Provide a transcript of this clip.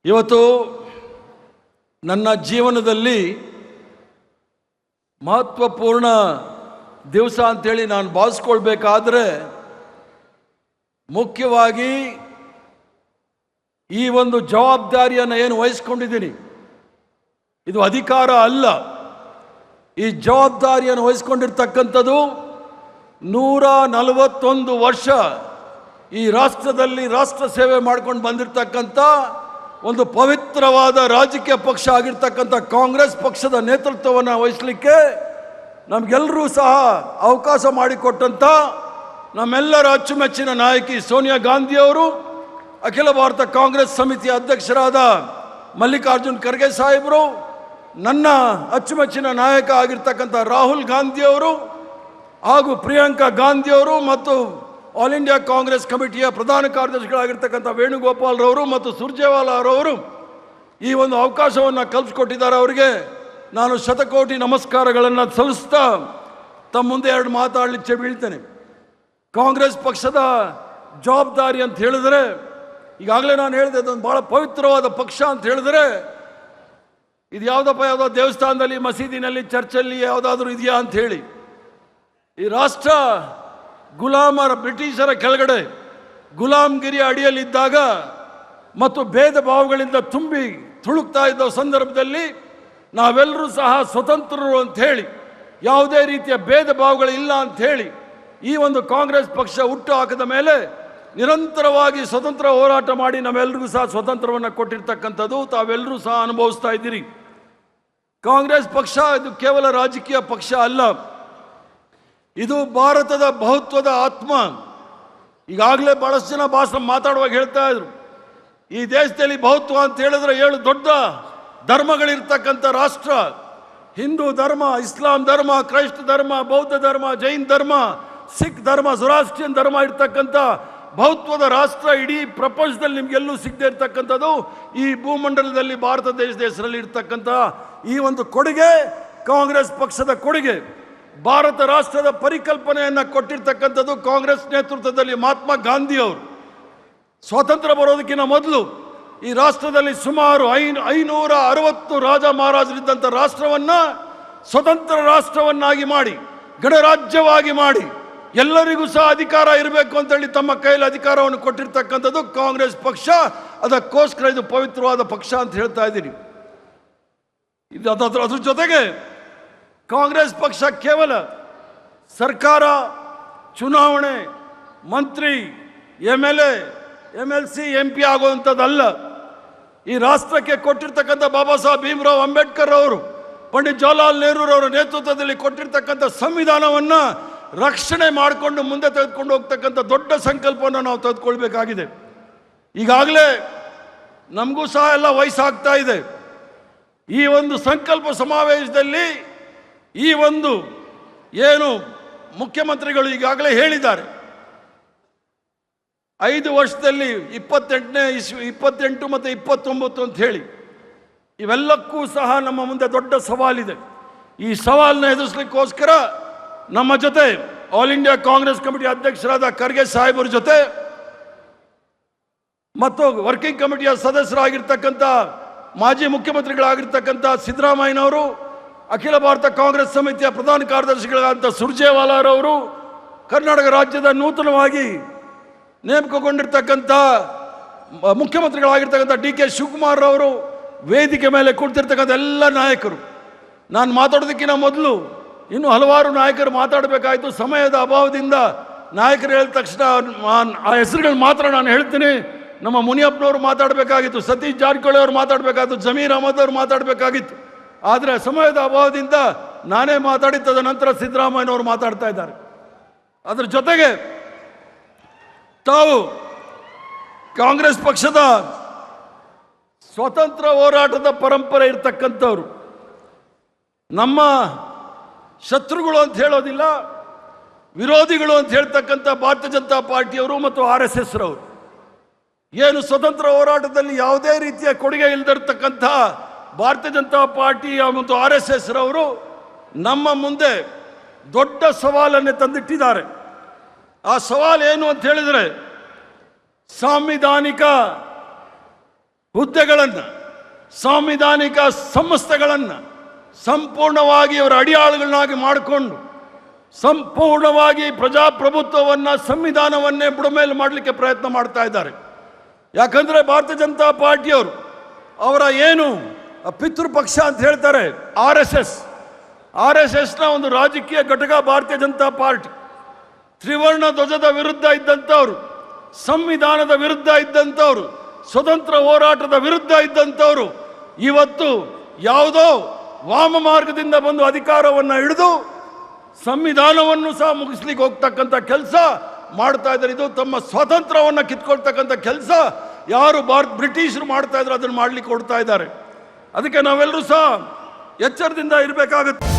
ಇವತ್ತು ನನ್ನ ಜೀವನದಲ್ಲಿ ಮಹತ್ವಪೂರ್ಣ ದಿವಸ ಅಂತೇಳಿ ನಾನು ಭಾವಿಸ್ಕೊಳ್ಬೇಕಾದ್ರೆ ಮುಖ್ಯವಾಗಿ ಈ ಒಂದು ಜವಾಬ್ದಾರಿಯನ್ನು ಏನು ವಹಿಸ್ಕೊಂಡಿದ್ದೀನಿ, ಇದು ಅಧಿಕಾರ ಅಲ್ಲ. ಈ ಜವಾಬ್ದಾರಿಯನ್ನು ವಹಿಸ್ಕೊಂಡಿರ್ತಕ್ಕಂಥದ್ದು 141 ವರ್ಷ ಈ ರಾಷ್ಟ್ರದಲ್ಲಿ ರಾಷ್ಟ್ರ ಸೇವೆ ಮಾಡ್ಕೊಂಡು ಬಂದಿರತಕ್ಕಂಥ ಒಂದು ಪವಿತ್ರವಾದ ರಾಜಕೀಯ ಪಕ್ಷ ಆಗಿರ್ತಕ್ಕಂಥ ಕಾಂಗ್ರೆಸ್ ಪಕ್ಷದ ನೇತೃತ್ವವನ್ನು ವಹಿಸಲಿಕ್ಕೆ ನಮಗೆಲ್ಲರೂ ಸಹ ಅವಕಾಶ ಮಾಡಿಕೊಟ್ಟಂಥ ನಮ್ಮೆಲ್ಲರ ಅಚ್ಚುಮೆಚ್ಚಿನ ನಾಯಕಿ ಸೋನಿಯಾ ಗಾಂಧಿಯವರು, ಅಖಿಲ ಭಾರತ ಕಾಂಗ್ರೆಸ್ ಸಮಿತಿಯ ಅಧ್ಯಕ್ಷರಾದ ಮಲ್ಲಿಕಾರ್ಜುನ್ ಖರ್ಗೆ ಸಾಹೇಬರು, ನನ್ನ ಅಚ್ಚುಮೆಚ್ಚಿನ ನಾಯಕ ಆಗಿರ್ತಕ್ಕಂಥ ರಾಹುಲ್ ಗಾಂಧಿಯವರು ಹಾಗೂ ಪ್ರಿಯಾಂಕಾ ಗಾಂಧಿಯವರು ಮತ್ತು ಆಲ್ ಇಂಡಿಯಾ ಕಾಂಗ್ರೆಸ್ ಕಮಿಟಿಯ ಪ್ರಧಾನ ಕಾರ್ಯದರ್ಶಿಗಳಾಗಿರ್ತಕ್ಕಂಥ ವೇಣುಗೋಪಾಲ್ರವರು ಮತ್ತು ಸುರ್ಜೇವಾಲಾರವರು ಈ ಒಂದು ಅವಕಾಶವನ್ನು ಕಲ್ಪಿಸ್ಕೊಟ್ಟಿದ್ದಾರೆ. ಅವರಿಗೆ ನಾನು ಶತಕೋಟಿ ನಮಸ್ಕಾರಗಳನ್ನು ಸಲ್ಲಿಸ್ತಾ ತಮ್ಮ ಮುಂದೆ ಎರಡು ಮಾತಾಡಲಿಕ್ಕೆ ಬೀಳ್ತೇನೆ. ಕಾಂಗ್ರೆಸ್ ಪಕ್ಷದ ಜವಾಬ್ದಾರಿ ಅಂತ ಹೇಳಿದರೆ, ಈಗಾಗಲೇ ನಾನು ಹೇಳಿದೆ, ಅದೊಂದು ಭಾಳ ಪವಿತ್ರವಾದ ಪಕ್ಷ ಅಂತ ಹೇಳಿದರೆ, ಇದು ಯಾವುದೋ ದೇವಸ್ಥಾನದಲ್ಲಿ, ಮಸೀದಿನಲ್ಲಿ, ಚರ್ಚಲ್ಲಿ ಯಾವುದಾದ್ರೂ ಇದೆಯಾ ಅಂತ ಹೇಳಿ, ಈ ರಾಷ್ಟ್ರ ಗುಲಾಮರ ಬ್ರಿಟಿಷರ ಕೆಳಗಡೆ ಗುಲಾಮ್ಗಿರಿ ಅಡಿಯಲ್ಲಿದ್ದಾಗ ಮತ್ತು ಭೇದ ಭಾವಗಳಿಂದ ತುಂಬಿ ತುಳುಕ್ತಾ ಇದ್ದ ಸಂದರ್ಭದಲ್ಲಿ ನಾವೆಲ್ಲರೂ ಸಹ ಸ್ವತಂತ್ರರು ಅಂತ ಹೇಳಿ, ಯಾವುದೇ ರೀತಿಯ ಭೇದ ಭಾವಗಳಿಲ್ಲ ಅಂತ ಹೇಳಿ ಈ ಒಂದು ಕಾಂಗ್ರೆಸ್ ಪಕ್ಷ ಹುಟ್ಟು ಹಾಕಿದ ಮೇಲೆ ನಿರಂತರವಾಗಿ ಸ್ವತಂತ್ರ ಹೋರಾಟ ಮಾಡಿ ನಾವೆಲ್ಲರಿಗೂ ಸಹ ಸ್ವತಂತ್ರವನ್ನು ಕೊಟ್ಟಿರ್ತಕ್ಕಂಥದ್ದು ತಾವೆಲ್ಲರೂ ಸಹ ಅನುಭವಿಸ್ತಾ ಇದ್ದೀರಿ. ಕಾಂಗ್ರೆಸ್ ಪಕ್ಷ ಇದು ಕೇವಲ ರಾಜಕೀಯ ಪಕ್ಷ ಅಲ್ಲ, ಇದು ಭಾರತದ ಬಹುತ್ವದ ಆತ್ಮ. ಈಗಾಗಲೇ ಬಹಳಷ್ಟು ಜನ ಮಾತಾಡುವಾಗ ಹೇಳ್ತಾ ಇದ್ರು, ಈ ದೇಶದಲ್ಲಿ ಬಹುತ್ವ ಅಂತ ಹೇಳಿದ್ರೆ 7 ದೊಡ್ಡ ಧರ್ಮಗಳಿರ್ತಕ್ಕಂಥ ರಾಷ್ಟ್ರ. ಹಿಂದೂ ಧರ್ಮ, ಇಸ್ಲಾಂ ಧರ್ಮ, ಕ್ರೈಸ್ತ ಧರ್ಮ, ಬೌದ್ಧ ಧರ್ಮ, ಜೈನ್ ಧರ್ಮ, ಸಿಖ್ ಧರ್ಮ, ಜೊರಾಸ್ಟ್ರಿಯನ್ ಧರ್ಮ ಇರ್ತಕ್ಕಂಥ ಬಹುತ್ವದ ರಾಷ್ಟ್ರ ಇಡೀ ಪ್ರಪಂಚದಲ್ಲಿ ನಿಮಗೆಲ್ಲೂ ಸಿಗದೆ ಇರ್ತಕ್ಕಂಥದ್ದು ಈ ಭೂಮಂಡಲದಲ್ಲಿ ಭಾರತ ದೇಶದ ಹೆಸರಲ್ಲಿ ಇರ್ತಕ್ಕಂಥ ಈ ಒಂದು ಕೊಡುಗೆ ಕಾಂಗ್ರೆಸ್ ಪಕ್ಷದ ಕೊಡುಗೆ. ಭಾರತ ರಾಷ್ಟ್ರದ ಪರಿಕಲ್ಪನೆಯನ್ನು ಕೊಟ್ಟಿರ್ತಕ್ಕಂಥದ್ದು ಕಾಂಗ್ರೆಸ್ ನೇತೃತ್ವದಲ್ಲಿ ಮಹಾತ್ಮ ಗಾಂಧಿಯವರು. ಸ್ವಾತಂತ್ರ್ಯ ಬರೋದಕ್ಕಿಂತ ಮೊದಲು ಈ ರಾಷ್ಟ್ರದಲ್ಲಿ ಸುಮಾರು 560 ರಾಜ ಮಹಾರಾಜರಿದ್ದಂಥ ರಾಷ್ಟ್ರವನ್ನು ಸ್ವತಂತ್ರ ರಾಷ್ಟ್ರವನ್ನಾಗಿ ಮಾಡಿ, ಗಣರಾಜ್ಯವಾಗಿ ಮಾಡಿ, ಎಲ್ಲರಿಗೂ ಸಹ ಅಧಿಕಾರ ಇರಬೇಕು ಅಂತೇಳಿ ತಮ್ಮ ಕೈಯಲ್ಲಿ ಅಧಿಕಾರವನ್ನು ಕೊಟ್ಟಿರ್ತಕ್ಕಂಥದ್ದು ಕಾಂಗ್ರೆಸ್ ಪಕ್ಷ. ಅದಕ್ಕೋಸ್ಕರ ಇದು ಪವಿತ್ರವಾದ ಪಕ್ಷ ಅಂತ ಹೇಳ್ತಾ ಇದ್ದೀನಿ. ಅದ್ರ ಜೊತೆಗೆ ಕಾಂಗ್ರೆಸ್ ಪಕ್ಷ ಕೇವಲ ಸರ್ಕಾರ, ಚುನಾವಣೆ, ಮಂತ್ರಿ, MLA, MLC, MP ಆಗುವಂಥದ್ದಲ್ಲ. ಈ ರಾಷ್ಟ್ರಕ್ಕೆ ಕೊಟ್ಟಿರ್ತಕ್ಕಂಥ ಬಾಬಾ ಸಾಹೇಬ್ ಭೀಮರಾವ್ ಅಂಬೇಡ್ಕರ್ ಅವರು, ಪಂಡಿತ್ ಜವಾಹರ್ಲಾಲ್ ನೆಹರೂರವರ ನೇತೃತ್ವದಲ್ಲಿ ಕೊಟ್ಟಿರ್ತಕ್ಕಂಥ ಸಂವಿಧಾನವನ್ನು ರಕ್ಷಣೆ ಮಾಡಿಕೊಂಡು ಮುಂದೆ ತೆಗೆದುಕೊಂಡು ಹೋಗ್ತಕ್ಕಂಥ ದೊಡ್ಡ ಸಂಕಲ್ಪವನ್ನು ನಾವು ತೆಗೆದುಕೊಳ್ಬೇಕಾಗಿದೆ. ಈಗಾಗಲೇ ನಮಗೂ ಸಹ ಎಲ್ಲ ವಯಸ್ಸಾಗ್ತಾ ಇದೆ. ಈ ಒಂದು ಸಂಕಲ್ಪ ಸಮಾವೇಶದಲ್ಲಿ ಈ ಒಂದು ಏನು ಮುಖ್ಯಮಂತ್ರಿಗಳು ಈಗಾಗಲೇ ಹೇಳಿದ್ದಾರೆ, 5 ವರ್ಷದಲ್ಲಿ 28 ಮತ್ತು 29 ಅಂತ ಹೇಳಿ, ಇವೆಲ್ಲಕ್ಕೂ ಸಹ ನಮ್ಮ ಮುಂದೆ ದೊಡ್ಡ ಸವಾಲಿದೆ. ಈ ಸವಾಲನ್ನ ಎದುರಿಸಲಿಕ್ಕೋಸ್ಕರ ನಮ್ಮ ಜೊತೆ ಆಲ್ ಇಂಡಿಯಾ ಕಾಂಗ್ರೆಸ್ ಕಮಿಟಿ ಅಧ್ಯಕ್ಷರಾದ ಖರ್ಗೆ ಸಾಹೇಬರ ಜೊತೆ ಮತ್ತು ವರ್ಕಿಂಗ್ ಕಮಿಟಿಯ ಸದಸ್ಯರಾಗಿರ್ತಕ್ಕಂಥ ಮಾಜಿ ಮುಖ್ಯಮಂತ್ರಿಗಳಾಗಿರ್ತಕ್ಕಂಥ ಸಿದ್ದರಾಮಯ್ಯನವರು, ಅಖಿಲ ಭಾರತ ಕಾಂಗ್ರೆಸ್ ಸಮಿತಿಯ ಪ್ರಧಾನ ಕಾರ್ಯದರ್ಶಿಗಳಾದಂಥ ಸುರ್ಜೇವಾಲಾರವರು, ಕರ್ನಾಟಕ ರಾಜ್ಯದ ನೂತನವಾಗಿ ನೇಮಕಗೊಂಡಿರ್ತಕ್ಕಂಥ ಮುಖ್ಯಮಂತ್ರಿಗಳಾಗಿರ್ತಕ್ಕಂಥ DK ಶಿವಕುಮಾರ್ ಅವರು, ವೇದಿಕೆ ಮೇಲೆ ಕುಳಿತಿರ್ತಕ್ಕಂಥ ಎಲ್ಲ ನಾಯಕರು. ನಾನು ಮಾತಾಡೋದಕ್ಕಿಂತ ಮೊದಲು ಇನ್ನೂ ಹಲವಾರು ನಾಯಕರು ಮಾತಾಡಬೇಕಾಯಿತು. ಸಮಯದ ಅಭಾವದಿಂದ ನಾಯಕರು ಹೇಳಿದ ತಕ್ಷಣ ಆ ಹೆಸರುಗಳು ಮಾತ್ರ ನಾನು ಹೇಳ್ತೀನಿ. ನಮ್ಮ ಮುನಿಯಪ್ಪನವರು ಮಾತಾಡಬೇಕಾಗಿತ್ತು, ಸತೀಶ್ ಜಾರಕಿಹೊಳಿ ಅವರು ಮಾತಾಡಬೇಕಾಗಿತ್ತು, ಜಮೀರ್ ಅಹಮದ್ ಅವರು ಮಾತಾಡಬೇಕಾಗಿತ್ತು. ಆದರೆ ಸಮಯದ ಅಭಾವದಿಂದ ನಾನೇ ಮಾತಾಡಿ ತದನಂತರ ಸಿದ್ದರಾಮಯ್ಯನವರು ಮಾತಾಡ್ತಾ ಇದ್ದಾರೆ. ಅದರ ಜೊತೆಗೆ ತಾವು ಕಾಂಗ್ರೆಸ್ ಪಕ್ಷದ ಸ್ವತಂತ್ರ ಹೋರಾಟದ ಪರಂಪರೆ ಇರ್ತಕ್ಕಂಥವ್ರು, ನಮ್ಮ ಶತ್ರುಗಳು ಅಂತ ಹೇಳೋದಿಲ್ಲ, ವಿರೋಧಿಗಳು ಅಂತ ಹೇಳ್ತಕ್ಕಂಥ ಭಾರತೀಯ ಜನತಾ ಪಾರ್ಟಿಯವರು ಮತ್ತು RSS ರವರು, ಏನು ಸ್ವತಂತ್ರ ಹೋರಾಟದಲ್ಲಿ ಯಾವುದೇ ರೀತಿಯ ಕೊಡುಗೆ ಇಲ್ಲದಿರ್ತಕ್ಕಂಥ ಭಾರತೀಯ ಜನತಾ ಪಾರ್ಟಿಯ ಮತ್ತು RSS ರವರು ನಮ್ಮ ಮುಂದೆ ದೊಡ್ಡ ಸವಾಲನ್ನೇ ತಂದಿಟ್ಟಿದ್ದಾರೆ. ಆ ಸವಾಲು ಏನು ಅಂತ ಹೇಳಿದರೆ, ಸಾಂವಿಧಾನಿಕ ಹುದ್ದೆಗಳನ್ನು, ಸಾಂವಿಧಾನಿಕ ಸಂಸ್ಥೆಗಳನ್ನು ಸಂಪೂರ್ಣವಾಗಿ ಅವರ ಅಡಿಯಾಳುಗಳನ್ನಾಗಿ ಮಾಡಿಕೊಂಡು ಸಂಪೂರ್ಣವಾಗಿ ಪ್ರಜಾಪ್ರಭುತ್ವವನ್ನು, ಸಂವಿಧಾನವನ್ನೇ ಬುಡಮೇಲು ಮಾಡಲಿಕ್ಕೆ ಪ್ರಯತ್ನ ಮಾಡ್ತಾ ಇದ್ದಾರೆ. ಯಾಕಂದರೆ ಭಾರತೀಯ ಜನತಾ ಪಾರ್ಟಿಯವರು ಅವರ ಏನು ಪಿತೃಪಕ್ಷ ಅಂತ ಹೇಳ್ತಾರೆ ಆರ್ ಎಸ್ ಎಸ್ನ ಒಂದು ರಾಜಕೀಯ ಘಟಕ ಭಾರತೀಯ ಜನತಾ ಪಾರ್ಟಿ. ತ್ರಿವರ್ಣ ಧ್ವಜದ ವಿರುದ್ಧ ಇದ್ದಂಥವ್ರು, ಸಂವಿಧಾನದ ವಿರುದ್ಧ ಇದ್ದಂಥವ್ರು, ಸ್ವತಂತ್ರ ಹೋರಾಟದ ವಿರುದ್ಧ ಇದ್ದಂಥವ್ರು ಇವತ್ತು ಯಾವುದೋ ವಾಮ ಮಾರ್ಗದಿಂದ ಬಂದು ಅಧಿಕಾರವನ್ನು ಹಿಡಿದು ಸಂವಿಧಾನವನ್ನು ಸಹ ಮುಗಿಸ್ಲಿಕ್ಕೆ ಹೋಗ್ತಕ್ಕಂಥ ಕೆಲಸ ಮಾಡ್ತಾ ಇದ್ದಾರೆ. ಇದು ತಮ್ಮ ಸ್ವಾತಂತ್ರ್ಯವನ್ನು ಕಿತ್ಕೊಳ್ತಕ್ಕಂಥ ಕೆಲಸ ಯಾರು ಬ್ರಿಟಿಷರು ಮಾಡ್ತಾ ಇದ್ರು ಅದನ್ನು ಮಾಡ್ಲಿಕ್ಕೆ ಕೊಡ್ತಾ ಇದ್ದಾರೆ. ಅದಕ್ಕೆ ನಾವೆಲ್ಲರೂ ಸಹ ಎಚ್ಚರದಿಂದ ಇರಬೇಕಾಗುತ್ತೆ.